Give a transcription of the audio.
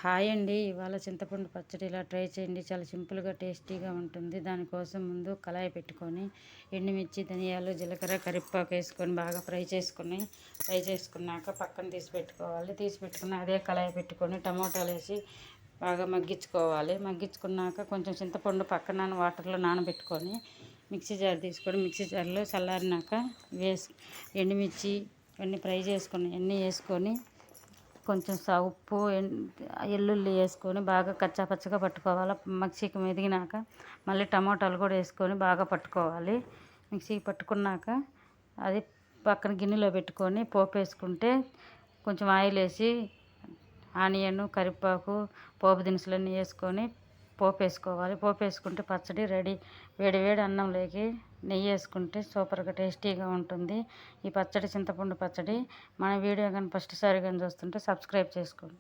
Hi అండి. ఇవాళ చింతపండు పచ్చడి ఇలా ట్రై చేయండి. చాలా సింపుల్‌గా, టేస్టీగా ఉంటుంది. దానికోసం ముందు కళాయి పెట్టుకొని ఎండుమిర్చి, ధనియాలు, జీలకర్ర, కరివేపాకు వేసుకొని బాగా ఫ్రై చేసుకున్నాక పక్కన తీసి పెట్టుకోవాలి. తీసి పెట్టుకున్న అదే కళాయి పెట్టుకొని టమోటాలు వేసి బాగా మగ్గించుకోవాలి. మగ్గించుకున్నాక కొంచెం చింతపండు పక్కన వాటర్లో నానబెట్టుకొని మిక్సీ జార్ తీసుకొని మిక్సీ జార్లో చల్లారినాక ఎండుమిర్చి అన్నీ ఫ్రై చేసుకొని అన్నీ వేసుకొని కొంచెం ఉప్పు వెల్లుల్లి వేసుకొని బాగా కచ్చాపచ్చగా పట్టుకోవాలి. మిక్సీకి మెదిగినాక మళ్ళీ టమోటాలు కూడా వేసుకొని బాగా పట్టుకోవాలి. మిక్సీకి పట్టుకున్నాక అది పక్కన గిన్నెలో పెట్టుకొని పోపు వేసుకుంటే కొంచెం ఆయిల్ వేసి ఆనియన్, కరివేపాకు, పోపు దినుసులన్నీ వేసుకొని పోపు వేసుకోవాలి. పోపు వేసుకుంటే పచ్చడి రెడీ. వేడి వేడి అన్నంలోకి నెయ్యి వేసుకుంటే సూపర్గా టేస్టీగా ఉంటుంది. ఈ పచ్చడి చింతపండు పచ్చడి. మన వీడియో కానీ ఫస్ట్ సారి కానీ చూస్తుంటే సబ్స్క్రైబ్ చేసుకోండి.